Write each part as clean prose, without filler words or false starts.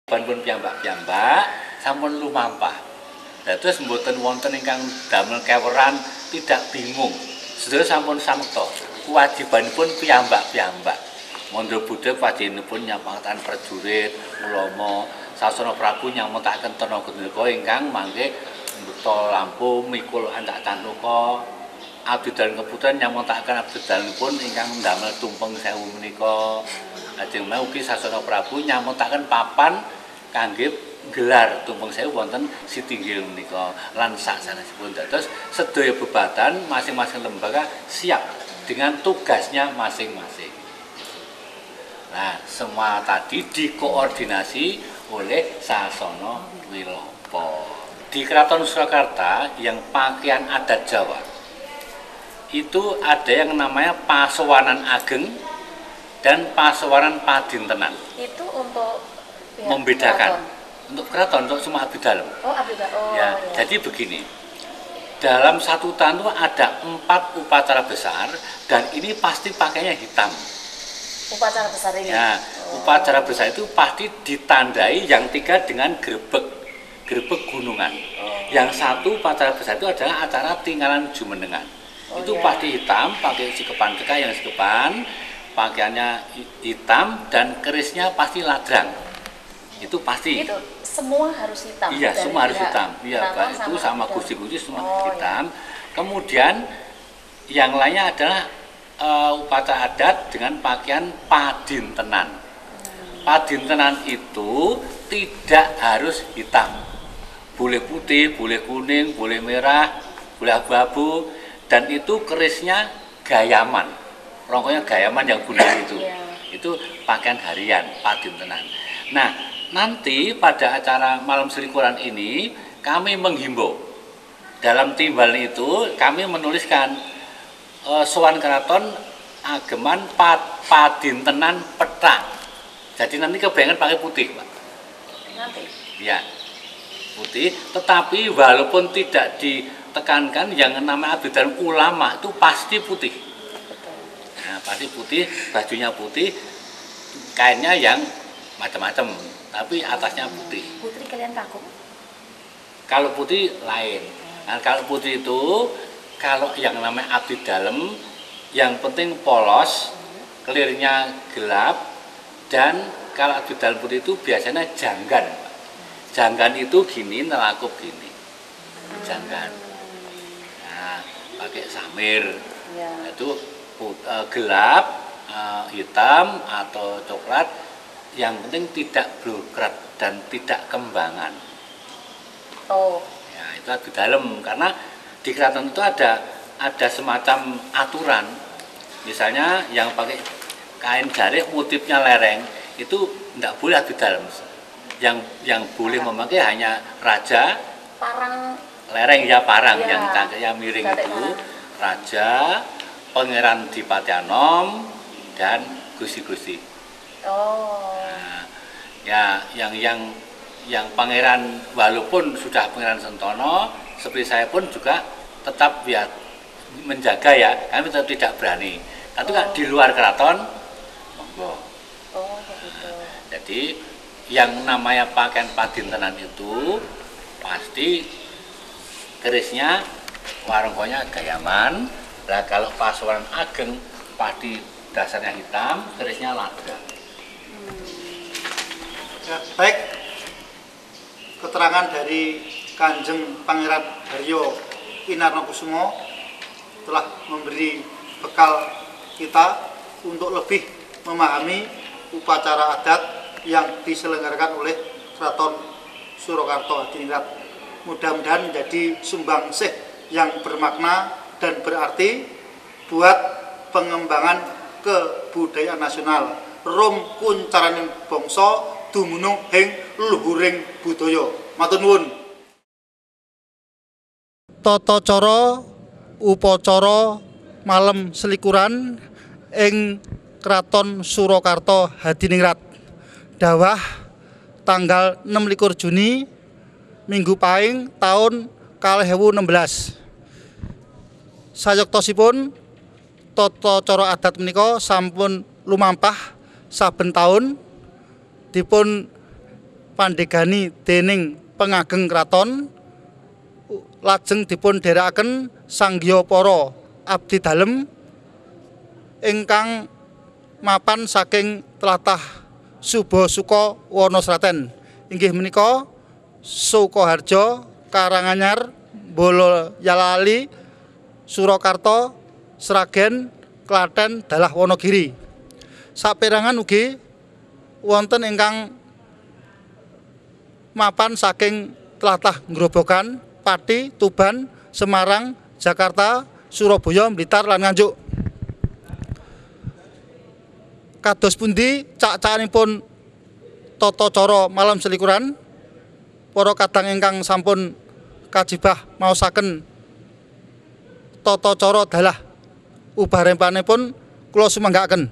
Pun piyambak-piyambak sampun lumampah. Dados mboten wonten ingkang damel keweran tidak bingung. Sedaya sampun samekta. Kewajibanipun piyambak-piyambak. Mondro Buddha kewajibanipun nyampangatan prajurit, ulama, Sasana Prabu nyametaken tenaga nirika ingkang mangke mbekta lampu mikul ancak cantuka. Abdi Dalam Keputusan nyametaken abdi dalemipun ingkang ndamel tumpeng sewu menika. Lajeng ugi Sasana Prabu nyametaken papan kangge gelar tumpeng sewu wonten Sitinggil menika lan sasanesipun. Dados sedaya bebatan masing-masing lembaga siap dengan tugasnya masing-masing. Nah, semua tadi dikoordinasi oleh Sasana Wilopo. Di Keraton Surakarta yang pakaian adat Jawa itu ada yang namanya Pasewanan Ageng dan Pasewanan Padintenan. Itu untuk membedakan keraton. Untuk keraton, untuk semua abdi dalam. Oh, abdi dalam. Oh, ya, ya. Jadi begini, dalam satu tahun itu ada 4 upacara besar dan ini pasti pakainya hitam. Upacara besar ini? Ya, upacara besar itu pasti ditandai yang 3 dengan grebek gunungan. Yang satu upacara besar itu adalah acara tinggalan Jumenengan. Itu pasti hitam, pakai sikepan teka yang sikepan, pakaiannya hitam dan kerisnya pasti ladrang. Itu pasti. Itu semua harus hitam. Iya, semua harus hitam. Iya, Pak. Itu sama gusti-gusti semua hitam. Iya. Kemudian yang lainnya adalah upacara adat dengan pakaian padintenan. Padintenan itu tidak harus hitam. Boleh putih, boleh kuning, boleh merah, boleh abu-abu, dan itu kerisnya gayaman. Rongkonya gayaman yang kuning itu. Itu pakaian harian padintenan. Nah, nanti pada acara malam selikuran ini kami menghimbau dalam timbal itu kami menuliskan sowan keraton ageman padintenan petang. Jadi nanti kebayangan pakai putih, Pak. Nanti. Ya, putih. Tetapi walaupun tidak ditekankan yang namanya abdi dalam ulama itu pasti putih. Nah, pasti putih, bajunya putih, kainnya yang macam-macam. Tapi atasnya putih. Putri kalian kagum? Kalau putih lain. Nah, kalau putih itu kalau yang namanya abdi dalam yang penting polos, kelirnya gelap, dan kalau abdi dalam putih itu biasanya janggan. Janggan itu gini, nelakup gini. Janggan. Nah, pakai samir. Itu gelap, hitam atau coklat. Yang penting tidak blokret dan tidak kembangan. Oh. Ya, itu abdi dalam karena di keraton itu ada semacam aturan. Misalnya yang pakai kain jarik motifnya lereng itu tidak boleh abdi dalam. Yang boleh memakai hanya raja, parang lereng ya parang yang cangkirnya miring itu, raja, pangeran Dipati Anom dan gusti-gusti. Oh. Nah, ya yang pangeran walaupun sudah pangeran Sentono seperti saya pun juga tetap ya menjaga ya, kami tetap tidak berani. Tapi kan di luar keraton monggo. Oh, begitu. Jadi yang namanya pakaian padintenan itu pasti kerisnya warungkonya gayaman. Nah, kalau Pasewanan Ageng pasti dasarnya hitam, kerisnya ladrang. Ya, baik, keterangan dari Kanjeng Pangeran Haryo Kinarnokusumo telah memberi bekal kita untuk lebih memahami upacara adat yang diselenggarakan oleh Keraton Surakarta Hadiningrat. Mudah-mudahan menjadi sumbangsih yang bermakna dan berarti buat pengembangan kebudayaan nasional. Rum kuncaraning bangsa dumunung ing luhuring budaya. Matur nuwun. Tata cara upacara malam selikuran ing Keraton Surakarta Hadiningrat dawah tanggal 26 Juni Minggu Pahing tahun 2016. Sayektosipun tata cara adat menika sampun lumampah saben taun dipun pandegani dening pengageng kraton lajeng dipun dherekaken sanggya para abdi dalem ingkang mapan saking tlatah Subasuka Wanasraten inggih menika Sukoharjo, Karanganyar, Bolayali, Surakarta, Sragen, Klaten, dalah Wonogiri. Saperangan ugi wonten ingkang mapan saking tlatah Grobogan, Pati, Tuban, Semarang, Jakarta, Surabaya, Blitar lan Nganjuk. Kados pundi cak-cakanipun tata cara malam selikuran? Para kadang ingkang sampun kajibah maosaken tata cara dalah ubarempanipun kula sumanggaaken.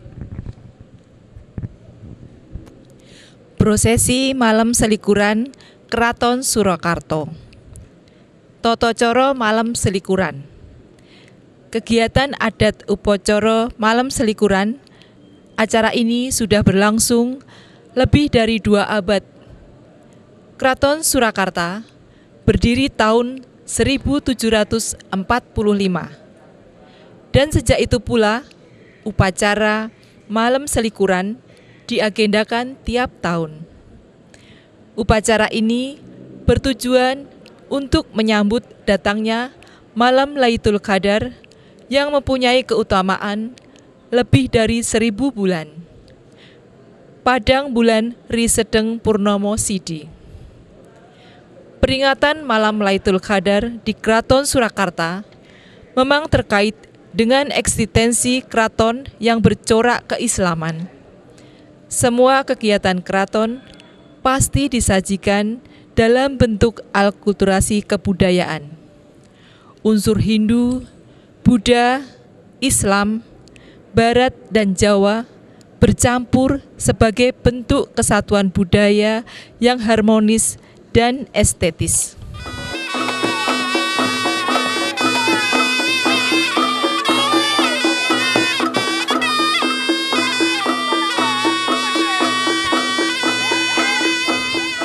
Prosesi malam selikuran Kraton Surakarta. Tata cara malam selikuran. Kegiatan adat upacara malam selikuran. Acara ini sudah berlangsung lebih dari 2 abad. Kraton Surakarta berdiri tahun 1745. Dan sejak itu pula upacara malam selikuran diagendakan tiap tahun. Upacara ini bertujuan untuk menyambut datangnya malam Lailatul Qadar yang mempunyai keutamaan lebih dari 1000 bulan. Padang bulan Risedeng Purnomo Sidi. Peringatan malam Lailatul Qadar di Kraton Surakarta memang terkait dengan eksistensi kraton yang bercorak keislaman. Semua kegiatan kraton pasti disajikan dalam bentuk alkulturasi kebudayaan. Unsur Hindu, Buddha, Islam, Barat dan Jawa bercampur sebagai bentuk kesatuan budaya yang harmonis dan estetis.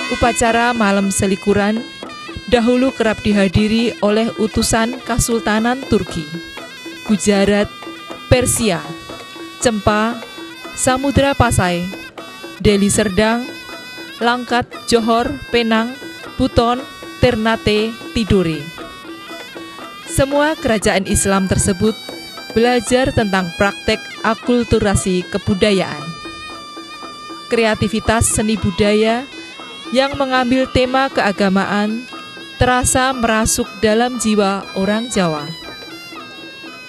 Upacara malam selikuran dahulu kerap dihadiri oleh utusan Kesultanan Turki, Gujarat, Persia, Cempa, Samudra Pasai, Deli Serdang, Langkat, Johor, Penang, Buton, Ternate, Tidore. Semua kerajaan Islam tersebut belajar tentang praktek akulturasi kebudayaan. Kreativitas seni budaya yang mengambil tema keagamaan terasa merasuk dalam jiwa orang Jawa.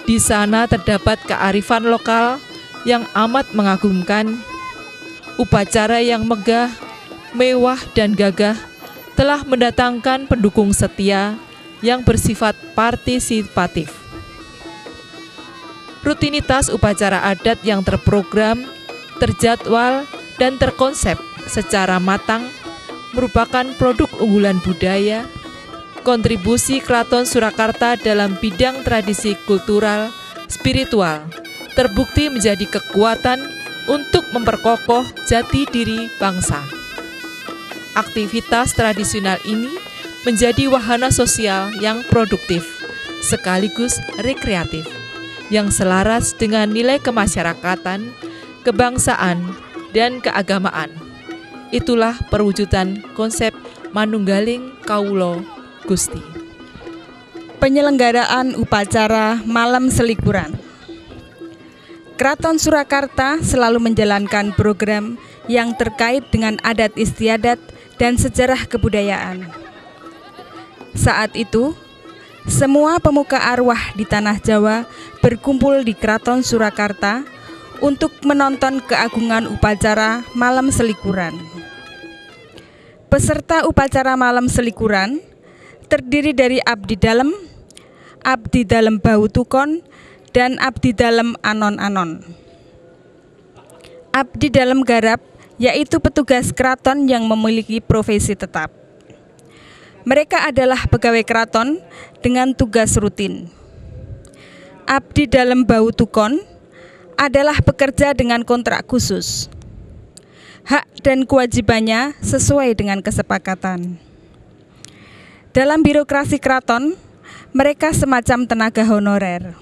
Di sana terdapat kearifan lokal yang amat mengagumkan. Upacara yang megah, mewah dan gagah telah mendatangkan pendukung setia yang bersifat partisipatif. Rutinitas upacara adat yang terprogram, terjadwal, dan terkonsep secara matang merupakan produk unggulan budaya, kontribusi Kraton Surakarta dalam bidang tradisi kultural, spiritual, terbukti menjadi kekuatan untuk memperkokoh jati diri bangsa. Aktivitas tradisional ini menjadi wahana sosial yang produktif, sekaligus rekreatif, yang selaras dengan nilai kemasyarakatan, kebangsaan, dan keagamaan. Itulah perwujudan konsep manunggaling kawula Gusti. Penyelenggaraan upacara malam selikuran. Kraton Surakarta selalu menjalankan program yang terkait dengan adat istiadat dan sejarah kebudayaan. Saat itu, semua pemuka arwah di tanah Jawa berkumpul di Kraton Surakarta untuk menonton keagungan upacara malam selikuran. Peserta upacara malam selikuran terdiri dari abdi dalem Bautukon, dan abdi dalem anon-anon. Abdi dalem garap yaitu petugas keraton yang memiliki profesi tetap. Mereka adalah pegawai keraton dengan tugas rutin. Abdi dalem Bautukon adalah pekerja dengan kontrak khusus. hak dan kewajibannya sesuai dengan kesepakatan. Dalam birokrasi keraton, mereka semacam tenaga honorer.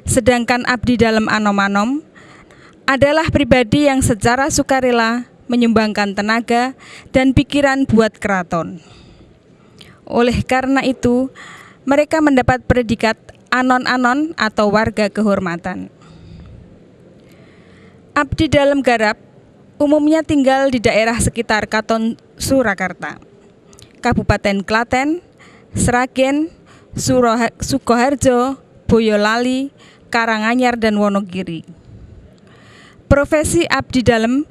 Sedangkan abdi dalam anom-anom adalah pribadi yang secara sukarela menyumbangkan tenaga dan pikiran buat keraton. Oleh karena itu, mereka mendapat predikat anon-anon atau warga kehormatan. Abdi dalam garap umumnya tinggal di daerah sekitar Katon Surakarta, Kabupaten Klaten, Sragen, Sukoharjo, Boyolali, Karanganyar, dan Wonogiri. Profesi abdi dalam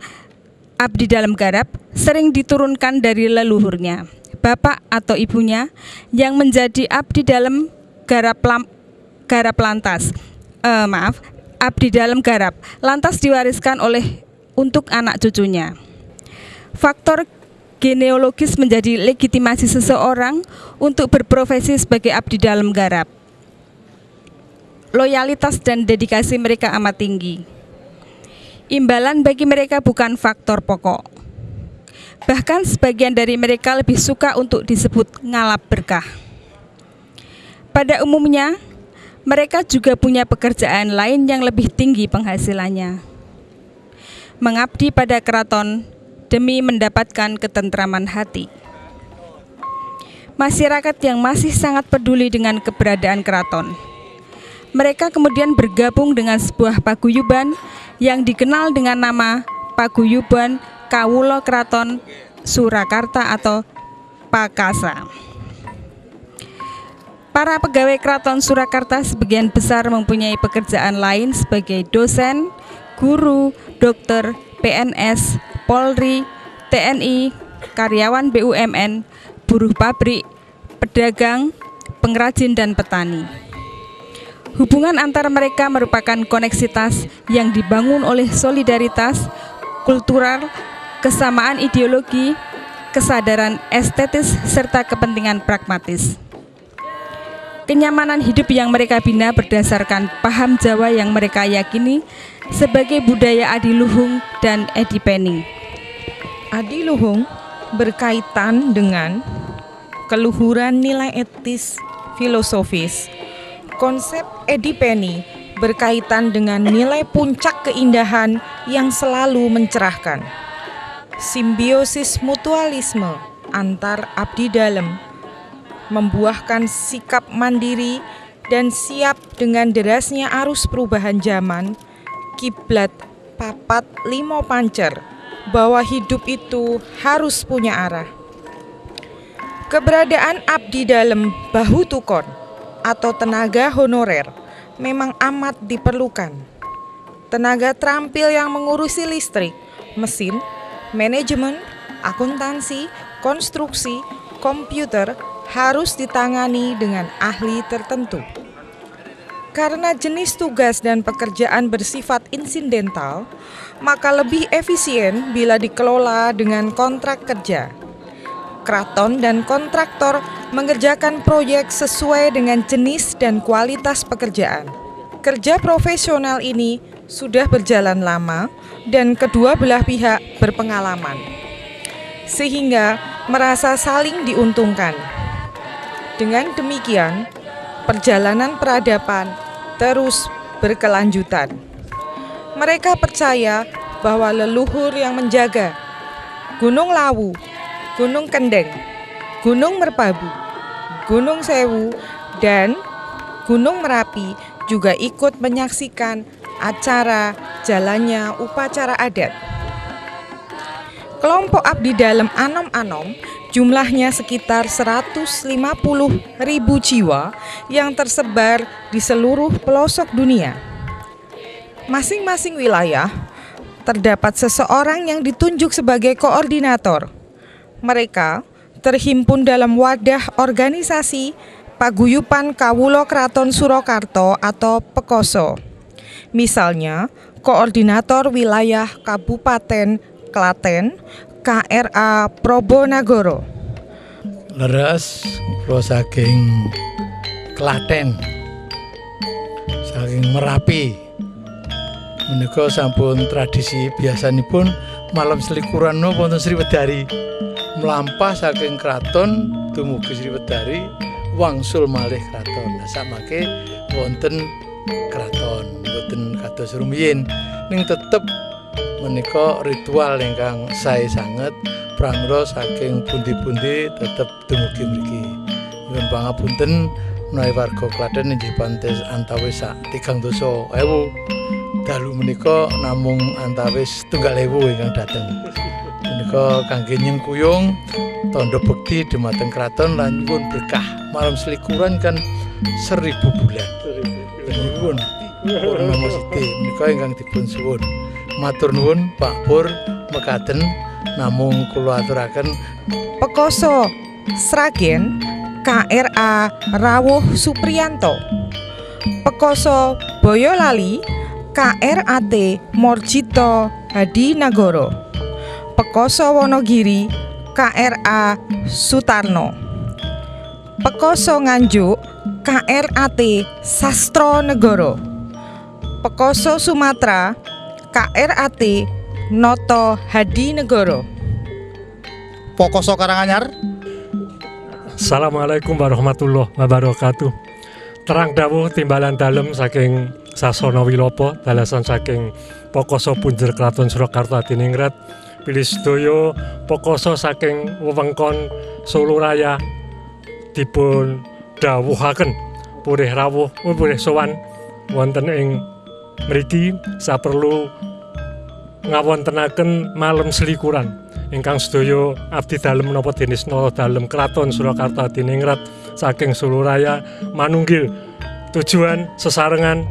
garap sering diturunkan dari leluhurnya, bapak atau ibunya yang menjadi abdi dalam abdi dalam garap lantas diwariskan untuk anak cucunya. Faktor genealogis menjadi legitimasi seseorang untuk berprofesi sebagai abdi dalam garap. Loyalitas dan dedikasi mereka amat tinggi. Imbalan bagi mereka bukan faktor pokok. Bahkan sebagian dari mereka lebih suka untuk disebut ngalap berkah. Pada umumnya, mereka juga punya pekerjaan lain yang lebih tinggi penghasilannya. Mengabdi pada keraton demi mendapatkan ketentraman hati. Masyarakat yang masih sangat peduli dengan keberadaan keraton. Mereka kemudian bergabung dengan sebuah paguyuban yang dikenal dengan nama Paguyuban Kawula Kraton Surakarta atau Pakasa. Para pegawai Keraton Surakarta sebagian besar mempunyai pekerjaan lain sebagai dosen, guru, dokter, PNS, Polri, TNI, karyawan BUMN, buruh pabrik, pedagang, pengrajin, dan petani. Hubungan antara mereka merupakan koneksitas yang dibangun oleh solidaritas, kultural, kesamaan ideologi, kesadaran estetis, serta kepentingan pragmatis. Kenyamanan hidup yang mereka bina berdasarkan paham Jawa yang mereka yakini sebagai budaya adiluhung dan edipeni. Adiluhung berkaitan dengan keluhuran nilai etis filosofis. Konsep edipeni berkaitan dengan nilai puncak keindahan yang selalu mencerahkan. Simbiosis mutualisme antar abdi dalam membuahkan sikap mandiri dan siap dengan derasnya arus perubahan zaman, kiblat papat limo pancer, bahwa hidup itu harus punya arah. Keberadaan abdi dalam bahu tukon atau tenaga honorer memang amat diperlukan. Tenaga terampil yang mengurusi listrik, mesin, manajemen, akuntansi, konstruksi, komputer harus ditangani dengan ahli tertentu. Karena jenis tugas dan pekerjaan bersifat insidental, maka lebih efisien bila dikelola dengan kontrak kerja. Keraton dan kontraktor mengerjakan proyek sesuai dengan jenis dan kualitas pekerjaan. Kerja profesional ini sudah berjalan lama dan kedua belah pihak berpengalaman, sehingga merasa saling diuntungkan. Dengan demikian, perjalanan peradaban terus berkelanjutan. Mereka percaya bahwa leluhur yang menjaga Gunung Lawu, Gunung Kendeng, Gunung Merbabu, Gunung Sewu, dan Gunung Merapi juga ikut menyaksikan acara jalannya upacara adat. Kelompok abdi dalam anom-anom jumlahnya sekitar 150.000 jiwa yang tersebar di seluruh pelosok dunia. Masing-masing wilayah terdapat seseorang yang ditunjuk sebagai koordinator. Mereka terhimpun dalam wadah organisasi Paguyuban Kawula Kraton Surakarta atau Pekoso. Misalnya, koordinator wilayah Kabupaten Klaten, KRA Probonagoro. Leres kula saking Klaten, saking Merapi. Menika sampun tradisi biasanipun malam selikuran wonten Sriwedari. Mlampah saking kraton dumugi Sriwedari wangsul malih kraton. Nah, samangke wonten kraton mboten kados rumiyin ning tetep menika ritual ingkang sae sanget pramila saking pundi-pundi tetep dumugi mriki. Nyuwun pangapunten menawi warga Klaten inggih pantes antawis sak 300.000 dalu menika namung antawis 1.000 ingkang dateng. Menika kangge nyengkuyung tandha bekti dhumateng kraton lan nyuwun berkah. Malam selikuran kan 1000 bulan. Nyuwun purnama siti menika ingkang dipun suwun. Matur nuwun Pak Pur mekaten namung kula aturaken Pekoso Sragen KRA Rawuh Supriyanto, Pekoso Boyolali KRAT Morjito Hadinagoro, Pekoso Wonogiri KRA Sutarno, Pekoso Nganjuk KRAT Sastronegoro, Pekoso Sumatera KRAT Noto Hadinegoro. Pokoso Karanganyar. Assalamualaikum warahmatullahi wabarakatuh. Terang dawuh timbalan dalem saking Sasana Wilopo dalasan saking Pokoso Punjer Kraton Surakarta Hadiningrat pilih sedaya pokoso saking wewengkon Solo Raya dipun dawuhaken purih rawuh purih sowan wonten ing mriki saperlu ngawontenaken malam selikuran ingkang sedaya abdi dalem menapa denis nata dalem Kraton Surakarta Hadiningrat saking Solo Raya manunggil tujuan sesarengan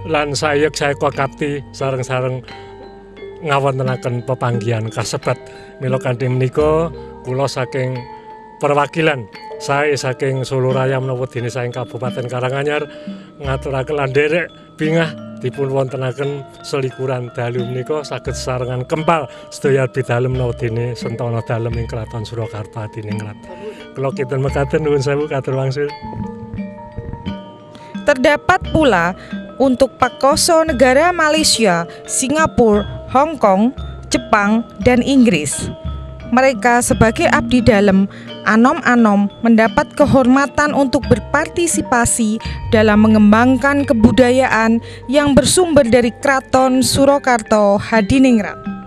lan sayek saeka kapti sareng-sareng ngawontenaken pepanggihan kasebat. Mila kanthi menika kula saking perwakilan sae saking Solo Raya menapa dene saking Kabupaten Karanganyar ngaturaken lan nderek bingah dipun wontenaken selikuran dalu menika saged sesarengan kempal sedaya abdi dalem menapa dene sentana dalem ing Kraton Surakarta Hadiningrat. Kula kinten mekaten nuwun sewu katur wangsul. Terdapat pula untuk Pekoso negara Malaysia, Singapura, Hong Kong, Jepang, dan Inggris. Mereka sebagai abdi dalem anom-anom mendapat kehormatan untuk berpartisipasi dalam mengembangkan kebudayaan yang bersumber dari Kraton Surakarta Hadiningrat.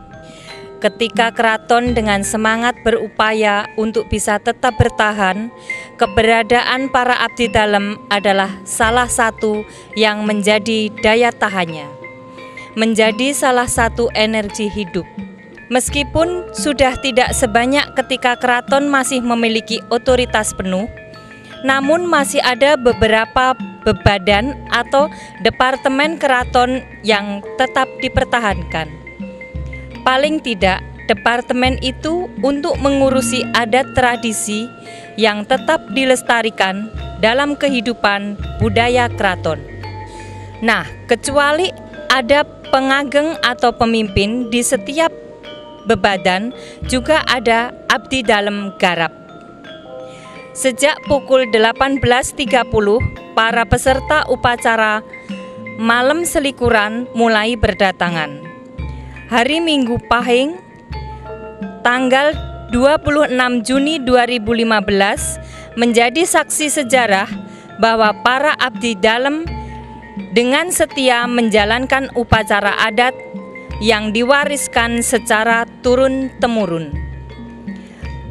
Ketika keraton dengan semangat berupaya untuk bisa tetap bertahan, keberadaan para abdi dalem adalah salah satu yang menjadi daya tahannya, menjadi salah satu energi hidup. Meskipun sudah tidak sebanyak ketika keraton masih memiliki otoritas penuh, namun masih ada beberapa bebadan atau departemen keraton yang tetap dipertahankan. Paling tidak, departemen itu untuk mengurusi adat tradisi yang tetap dilestarikan dalam kehidupan budaya keraton. Nah, kecuali ada pengageng atau pemimpin di setiap bebadan, juga ada abdi dalem garap. Sejak pukul 18.30, para peserta upacara malam selikuran mulai berdatangan. Hari Minggu Pahing, tanggal 26 Juni 2015, menjadi saksi sejarah bahwa para abdi dalem dengan setia menjalankan upacara adat yang diwariskan secara turun-temurun.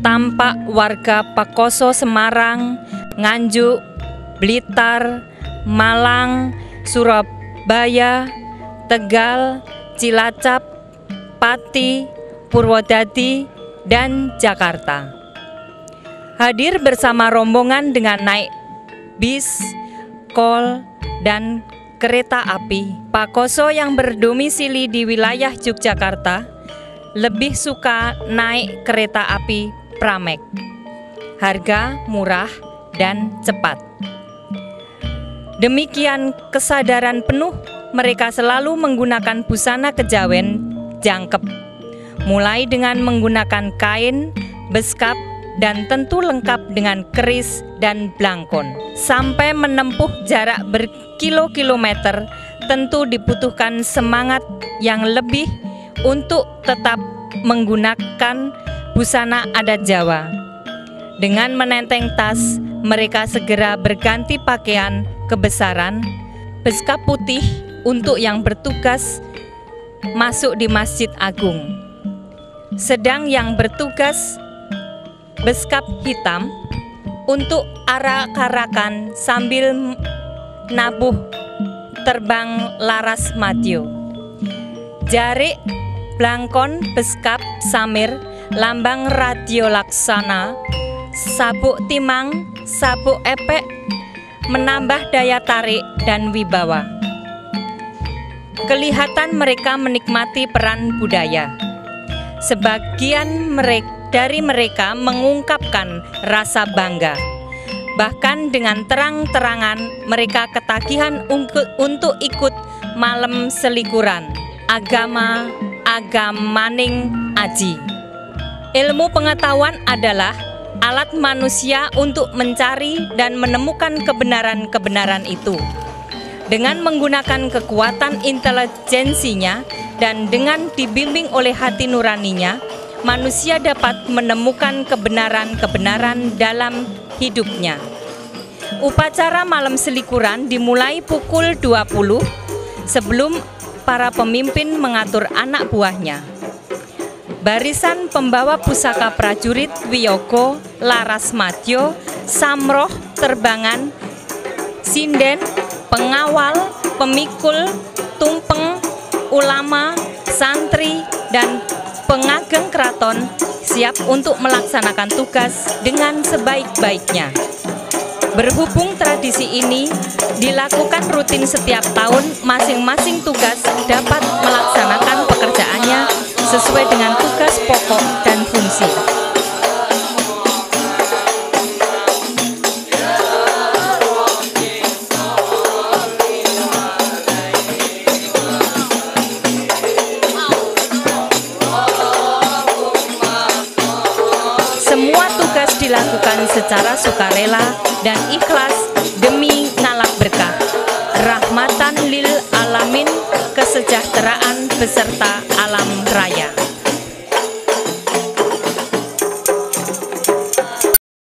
Tampak warga Pekoso Semarang, Nganjuk, Blitar, Malang, Surabaya, Tegal, Cilacap, Pati, Purwodadi, dan Jakarta. Hadir bersama rombongan dengan naik bis, kol, dan kereta api. Pekoso yang berdomisili di wilayah Yogyakarta lebih suka naik kereta api Pramek. Harga murah dan cepat. Demikian kesadaran penuh, mereka selalu menggunakan busana kejawen jangkep, mulai dengan menggunakan kain, beskap, dan tentu lengkap dengan keris dan blangkon. Sampai menempuh jarak berkilo-kilometer, tentu dibutuhkan semangat yang lebih untuk tetap menggunakan busana adat Jawa. Dengan menenteng tas, mereka segera berganti pakaian kebesaran, beskap putih untuk yang bertugas masuk di Masjid Agung. Sedang yang bertugas beskap hitam untuk arak-arakan sambil nabuh terbang laras matio. Jarik blangkon beskap samir lambang radio laksana, sabuk timang, sabuk epek menambah daya tarik dan wibawa. Kelihatan mereka menikmati peran budaya. Sebagian dari mereka mengungkapkan rasa bangga. Bahkan dengan terang-terangan mereka ketagihan untuk ikut malam selikuran agamaning aji. Ilmu pengetahuan adalah alat manusia untuk mencari dan menemukan kebenaran-kebenaran itu. Dengan menggunakan kekuatan intelijensinya dan dengan dibimbing oleh hati nuraninya, manusia dapat menemukan kebenaran-kebenaran dalam hidupnya. Upacara malam selikuran dimulai pukul 20 sebelum para pemimpin mengatur anak buahnya. Barisan pembawa pusaka prajurit Wiyogo, Laras Matyo, Samroh, Terbangan, Sinden, pengawal, pemikul, tumpeng, ulama, santri, dan pengageng keraton siap untuk melaksanakan tugas dengan sebaik-baiknya. Berhubung tradisi ini dilakukan rutin setiap tahun, masing-masing tugas dapat melaksanakan pekerjaannya sesuai dengan tugas pokok dan fungsi. Dilakukan secara sukarela dan ikhlas demi ngalap berkah, rahmatan lil alamin, kesejahteraan beserta alam raya.